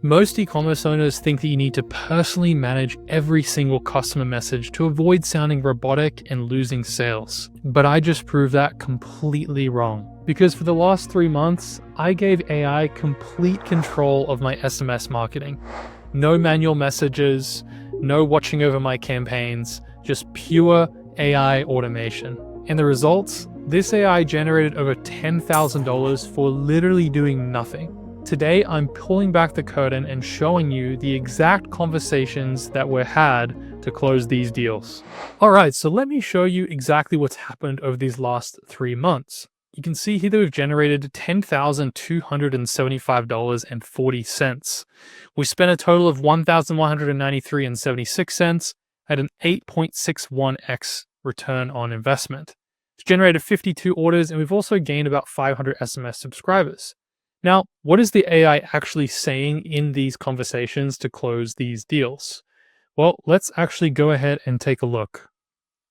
Most e-commerce owners think that you need to personally manage every single customer message to avoid sounding robotic and losing sales. But I just proved that completely wrong. Because for the last 3 months, I gave AI complete control of my SMS marketing. No manual messages, no watching over my campaigns, just pure AI automation. And the results? This AI generated over $10,000 for literally doing nothing. Today, I'm pulling back the curtain and showing you the exact conversations that were had to close these deals. All right, so let me show you exactly what's happened over these last 3 months. You can see here that we've generated $10,275.40. We spent a total of $1,193.76 at an 8.61x return on investment. It's generated 52 orders, and we've also gained about 500 SMS subscribers. Now, what is the AI actually saying in these conversations to close these deals? Well, let's actually go ahead and take a look.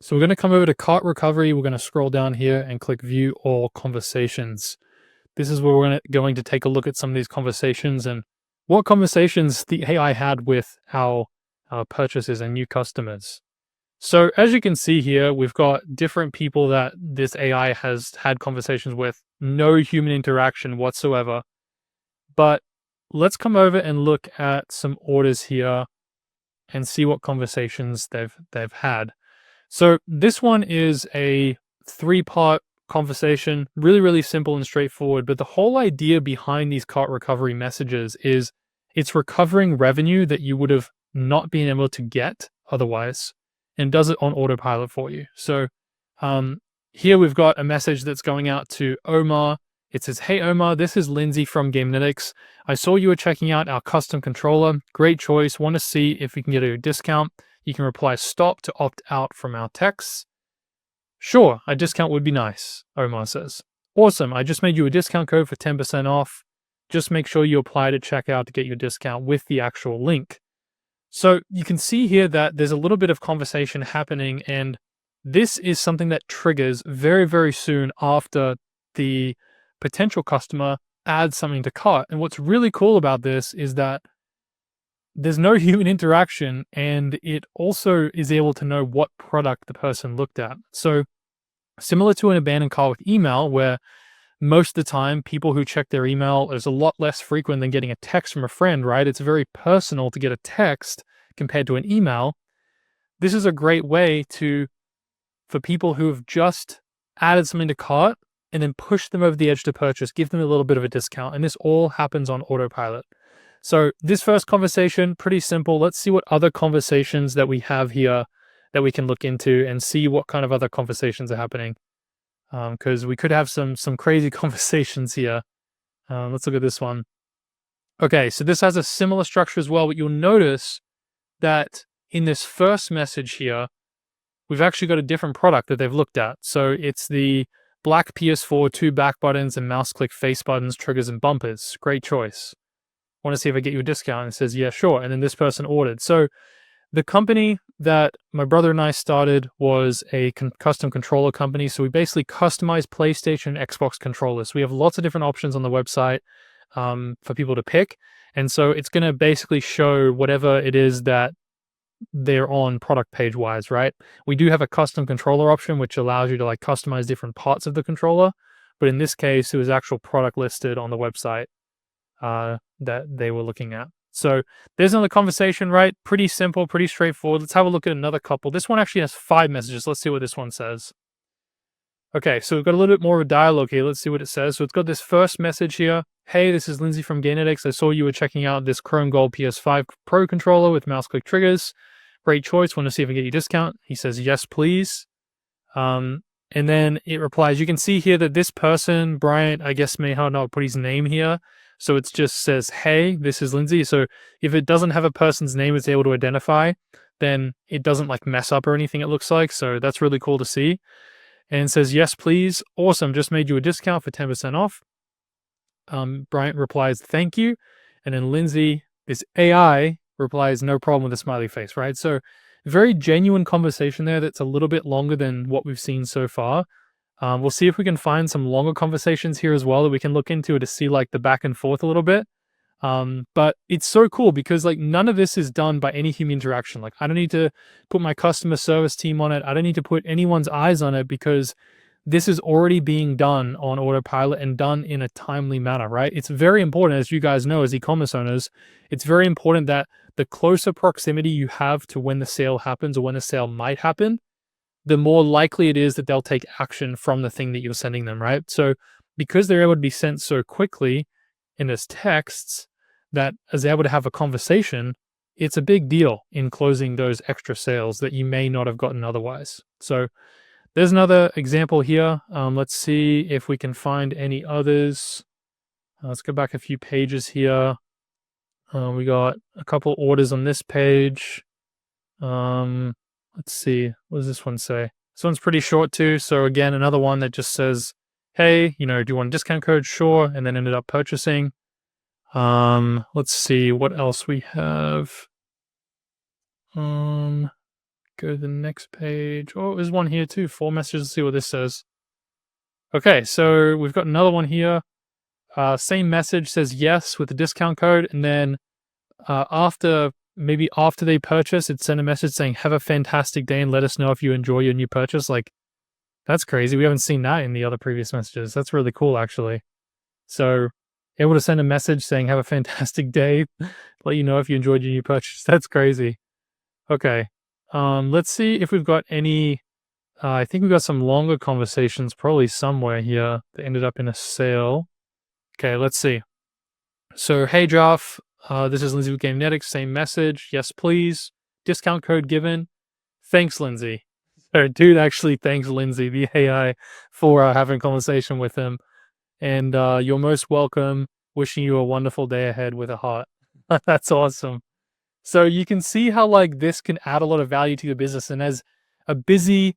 So we're going to come over to Cart Recovery. We're going to scroll down here and click View All Conversations. This is where we're going to take a look at some of these conversations and what conversations the AI had with our purchasers and new customers. So as you can see here, we've got different people that this AI has had conversations with, no human interaction whatsoever. But let's come over and look at some orders here and see what conversations they've had. So this one is a 3-part conversation, really, really simple and straightforward. But the whole idea behind these cart recovery messages is it's recovering revenue that you would have not been able to get otherwise, and does it on autopilot for you. So here we've got a message that's going out to Omar. It says, "Hey Omar, this is Lindsay from Gamenetics. I saw you were checking out our custom controller. Great choice. Want to see if we can get a discount. You can reply stop to opt out from our texts." "Sure, a discount would be nice," Omar says. "Awesome. I just made you a discount code for 10% off. Just make sure you apply to checkout to get your discount with the actual link." So you can see here that there's a little bit of conversation happening, and this is something that triggers very, very soon after the potential customer adds something to cart. And what's really cool about this is that there's no human interaction, and it also is able to know what product the person looked at. So similar to an abandoned cart with email, where most of the time people who check their email is a lot less frequent than getting a text from a friend, right? It's very personal to get a text compared to an email. This is a great way for people who have just added something to cart and then push them over the edge to purchase, give them a little bit of a discount. And this all happens on autopilot. So this first conversation, pretty simple. Let's see what other conversations that we have here that we can look into and see what kind of other conversations are happening. Because we could have some crazy conversations here. Let's look at this one. Okay, so this has a similar structure as well, but you'll notice that in this first message here, we've actually got a different product that they've looked at. So it's the black PS4, 2 back buttons and mouse click face buttons, triggers and bumpers. Great choice. Want to see if I get you a discount? And it says, yeah, sure. And then this person ordered. So the company that my brother and I started was a custom controller company. So we basically customize PlayStation and Xbox controllers. We have lots of different options on the website for people to pick. And so it's going to basically show whatever it is that they're on product page wise, right? We do have a custom controller option, which allows you to like customize different parts of the controller. But in this case, it was actual product listed on the website that they were looking at. So there's another conversation, right? Pretty simple, pretty straightforward. Let's have a look at another couple. This one actually has 5 messages. Let's see what this one says. Okay, so we've got a little bit more of a dialogue here. Let's see what it says. So it's got this first message here. "Hey, this is Lindsay from Gamenetics. I saw you were checking out this Chrome Gold PS5 Pro controller with mouse click triggers. Great choice. Want to see if I can get you a discount?" He says, "Yes, please." And then it replies. You can see here that this person, Bryant, I guess may not put his name here. So it just says, "Hey, this is Lindsay." So if it doesn't have a person's name it's able to identify, then it doesn't like mess up or anything, it looks like. So that's really cool to see. And it says, "Yes, please. Awesome. Just made you a discount for 10% off." Bryant replies, "Thank you." And then Lindsay, this AI, replies, "No problem," with a smiley face, right? So very genuine conversation there that's a little bit longer than what we've seen so far. We'll see if we can find some longer conversations here as well that we can look into to see like the back and forth a little bit. But it's so cool because like none of this is done by any human interaction. Like I don't need to put my customer service team on it. I don't need to put anyone's eyes on it because this is already being done on autopilot and done in a timely manner, right? It's very important, as you guys know, as e-commerce owners, it's very important that the closer proximity you have to when the sale happens or when the sale might happen, the more likely it is that they'll take action from the thing that you're sending them, right? So because they're able to be sent so quickly in as texts that as they're able to have a conversation, it's a big deal in closing those extra sales that you may not have gotten otherwise. So there's another example here. Let's see if we can find any others. Let's go back a few pages here. We got a couple orders on this page. Let's see. What does this one say? This one's pretty short too. So again, another one that just says, hey, do you want a discount code? Sure. And then ended up purchasing. Let's see what else we have. Go to the next page. Oh, there's one here too. 4 messages. Let's see what this says. Okay, so we've got another one here. Same message, says yes with the discount code, and then after they purchase, it sent a message saying, have a fantastic day and let us know if you enjoy your new purchase. Like, that's crazy. We haven't seen that in the other previous messages. That's really cool, actually. So, able to send a message saying, have a fantastic day, let you know if you enjoyed your new purchase. That's crazy. Okay. Let's see if we've got any, I think we've got some longer conversations probably somewhere here that ended up in a sale. Okay, let's see. So, hey, Joff, this is Lindsay with Gamenetics, same message. Yes, please. Discount code given. Thanks, Lindsay. So, dude actually thanks Lindsay, the AI, for having a conversation with him. And you're most welcome. Wishing you a wonderful day ahead with a heart. That's awesome. So you can see how like this can add a lot of value to your business. And as a busy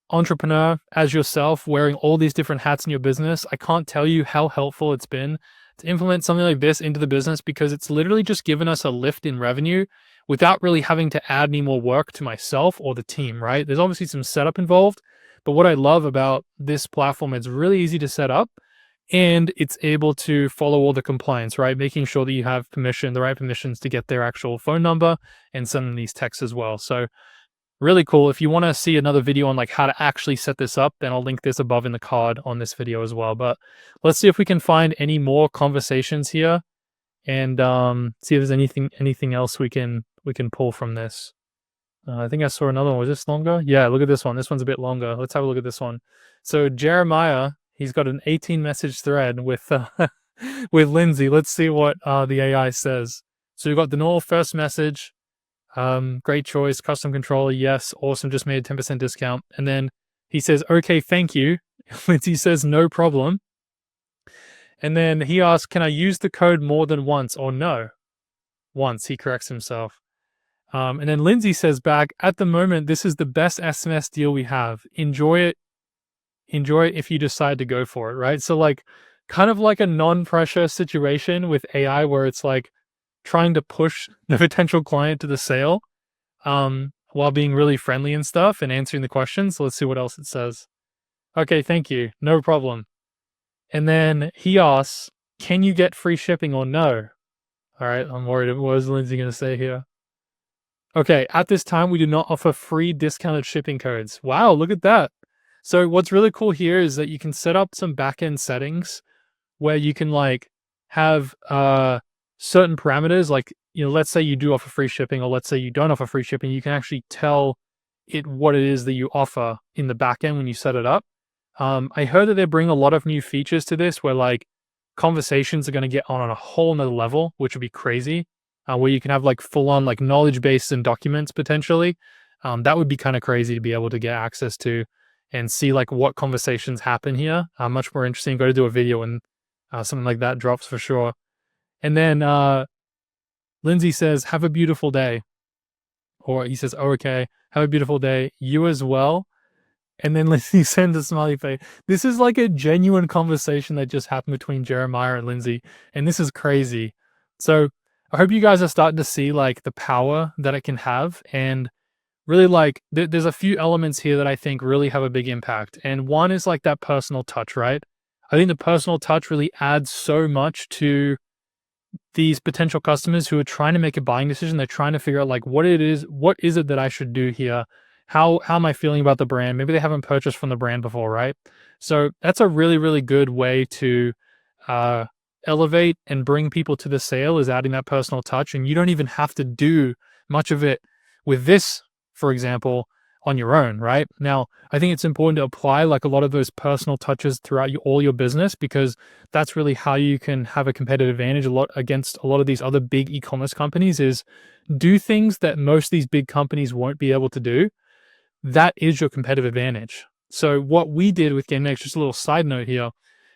entrepreneur as yourself, wearing all these different hats in your business, I can't tell you how helpful it's been to implement something like this into the business, because it's literally just given us a lift in revenue without really having to add any more work to myself or the team, right? There's obviously some setup involved, but what I love about this platform, it's really easy to set up. And it's able to follow all the compliance, right? Making sure that you have the right permissions to get their actual phone number and send them these texts as well. So really cool. If you want to see another video on like how to actually set this up, then I'll link this above in the card on this video as well. But let's see if we can find any more conversations here and see if there's anything else we can pull from this. I think I saw another one. Was this longer? Yeah, look at this one. This one's a bit longer. Let's have a look at this one. So Jeremiah, he's got an 18 message thread with with Lindsay. Let's see what the AI says. So we've got the normal first message. Great choice, custom controller, yes, awesome, just made a 10% discount. And then he says, okay, thank you. Lindsay says, no problem. And then he asks, can I use the code more than once or no? Once, he corrects himself. And then Lindsay says back, at the moment, this is the best SMS deal we have. Enjoy it if you decide to go for it, right? So like kind of like a non-pressure situation with AI where it's like trying to push the potential client to the sale while being really friendly and stuff and answering the questions. So let's see what else it says. Okay, thank you. No problem. And then he asks, can you get free shipping or no? All right, I'm worried. What is Lindsay going to say here? Okay, at this time, we do not offer free discounted shipping codes. Wow, look at that. So what's really cool here is that you can set up some backend settings where you can like have certain parameters, like, let's say you do offer free shipping, or let's say you don't offer free shipping. You can actually tell it what it is that you offer in the backend when you set it up. I heard that they bring a lot of new features to this where like conversations are going to get on a whole nother level, which would be crazy. Where you can have like full on like knowledge base and documents potentially. That would be kind of crazy to be able to get access to and see like what conversations happen here. Much more interesting. Go to do a video when something like that drops for sure. And then Lindsay says, have a beautiful day. Or he says, oh, okay, have a beautiful day. You as well. And then Lindsay sends a smiley face. This is like a genuine conversation that just happened between Jeremiah and Lindsay. And this is crazy. So I hope you guys are starting to see like the power that it can have, and really like there's a few elements here that I think really have a big impact. And one is like that personal touch, right? I think the personal touch really adds so much to these potential customers who are trying to make a buying decision. They're trying to figure out like what is it that I should do here? How am I feeling about the brand? Maybe they haven't purchased from the brand before, right? So that's a really, really good way to uh, elevate and bring people to the sale, is adding that personal touch. And you don't even have to do much of it with this, for example, on your own, right? Now, I think it's important to apply like a lot of those personal touches throughout all your business, because that's really how you can have a competitive advantage a lot against a lot of these other big e-commerce companies, is do things that most of these big companies won't be able to do. That is your competitive advantage. So what we did with GameNext, just a little side note here,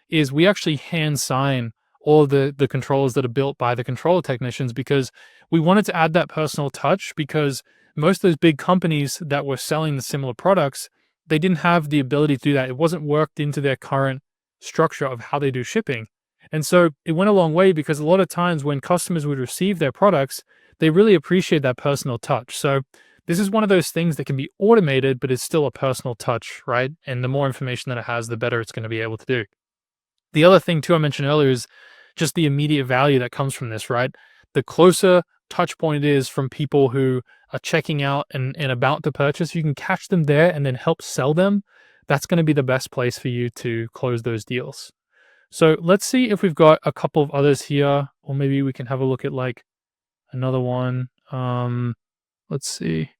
is we actually hand sign all of the controllers that are built by the controller technicians, because we wanted to add that personal touch, because most of those big companies that were selling the similar products, they didn't have the ability to do that. It wasn't worked into their current structure of how they do shipping. And so it went a long way, because a lot of times when customers would receive their products, they really appreciate that personal touch. So this is one of those things that can be automated, but it's still a personal touch, right? And the more information that it has, the better it's going to be able to do. The other thing too I mentioned earlier is just the immediate value that comes from this, right? The closer touch point it is from people who are checking out and about to purchase, you can catch them there and then help sell them. That's going to be the best place for you to close those deals. So let's see if we've got a couple of others here, or maybe we can have a look at like another one. Let's see.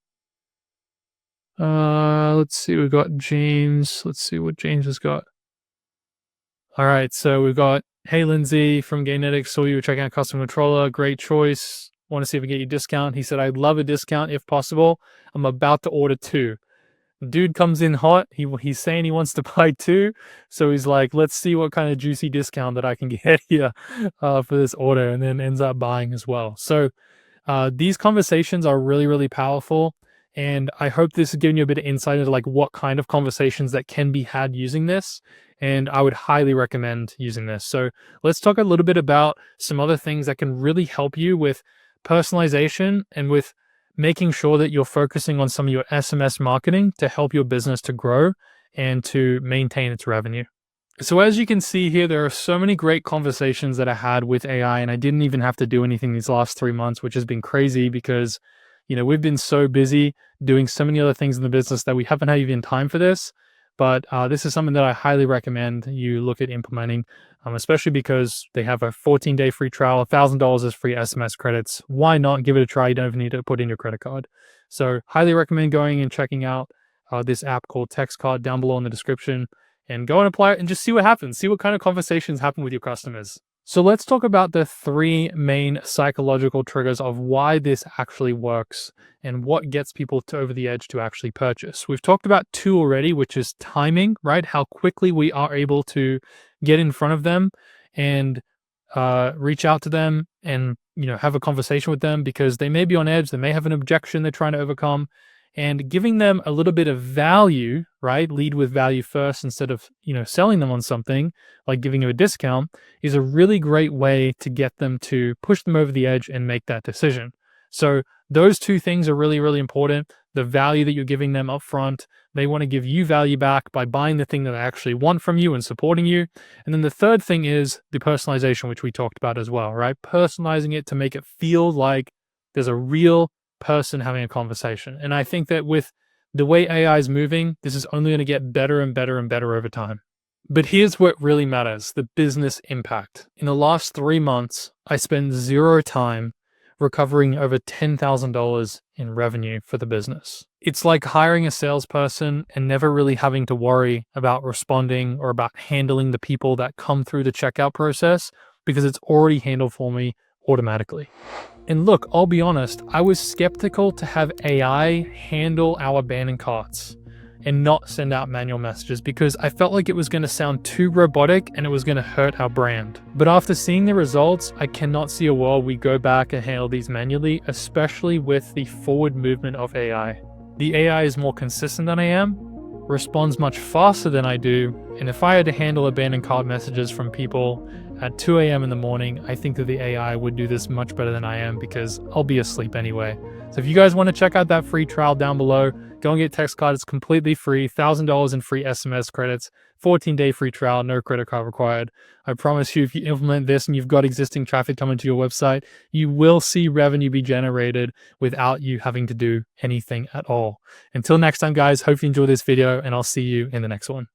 We've got James. Let's see what James has got. All right, so we've got, hey, Lindsay from Gainetics, saw you were checking out custom controller. Great choice. Want to see if we can get you a discount. He said, I'd love a discount if possible. I'm about to order 2. Dude comes in hot. He's saying he wants to buy 2. So he's like, let's see what kind of juicy discount that I can get here for this order, and then ends up buying as well. So these conversations are really, really powerful. And I hope this is giving you a bit of insight into like what kind of conversations that can be had using this. And I would highly recommend using this. So let's talk a little bit about some other things that can really help you with personalization and with making sure that you're focusing on some of your SMS marketing to help your business to grow and to maintain its revenue. So as you can see here, there are so many great conversations that I had with AI, and I didn't even have to do anything these last 3 months, which has been crazy because, you know, we've been so busy doing so many other things in the business that we haven't had even time for this. But this is something that I highly recommend you look at implementing, especially because they have a 14-day free trial, $1,000 is free SMS credits. Why not give it a try? You don't even need to put in your credit card. So highly recommend going and checking out this app called TxtCart down below in the description, and go and apply it and just see what happens. See what kind of conversations happen with your customers. So let's talk about the 3 main psychological triggers of why this actually works and what gets people over the edge to actually purchase. We've talked about 2 already, which is timing, right? How quickly we are able to get in front of them and reach out to them and, you know, have a conversation with them, because they may be on edge. They may have an objection they're trying to overcome. And giving them a little bit of value, right? Lead with value first instead of, you know, selling them on something like giving you a discount, is a really great way to get them to push them over the edge and make that decision. So those 2 things are really, really important. The value that you're giving them up front, they want to give you value back by buying the thing that they actually want from you and supporting you. And then the third thing is the personalization, which we talked about as well, right? Personalizing it to make it feel like there's a real person having a conversation. And I think that with the way AI is moving, this is only going to get better and better and better over time. But here's what really matters, the business impact. In the last 3 months, I spent 0 time recovering over $10,000 in revenue for the business. It's like hiring a salesperson and never really having to worry about responding or about handling the people that come through the checkout process, because it's already handled for me automatically. And look, I'll be honest, I was skeptical to have AI handle our abandoned carts and not send out manual messages, because I felt like it was going to sound too robotic and it was going to hurt our brand. But after seeing the results, I cannot see a world we go back and handle these manually, especially with the forward movement of AI. The AI is more consistent than I am, responds much faster than I do, and if I had to handle abandoned cart messages from people at 2 a.m. in the morning, I think that the AI would do this much better than I am because I'll be asleep anyway. So if you guys want to check out that free trial down below, go and get TxtCart. It's completely free, $1,000 in free SMS credits, 14-day free trial, no credit card required. I promise you, if you implement this and you've got existing traffic coming to your website, you will see revenue be generated without you having to do anything at all. Until next time, guys, hope you enjoyed this video, and I'll see you in the next one.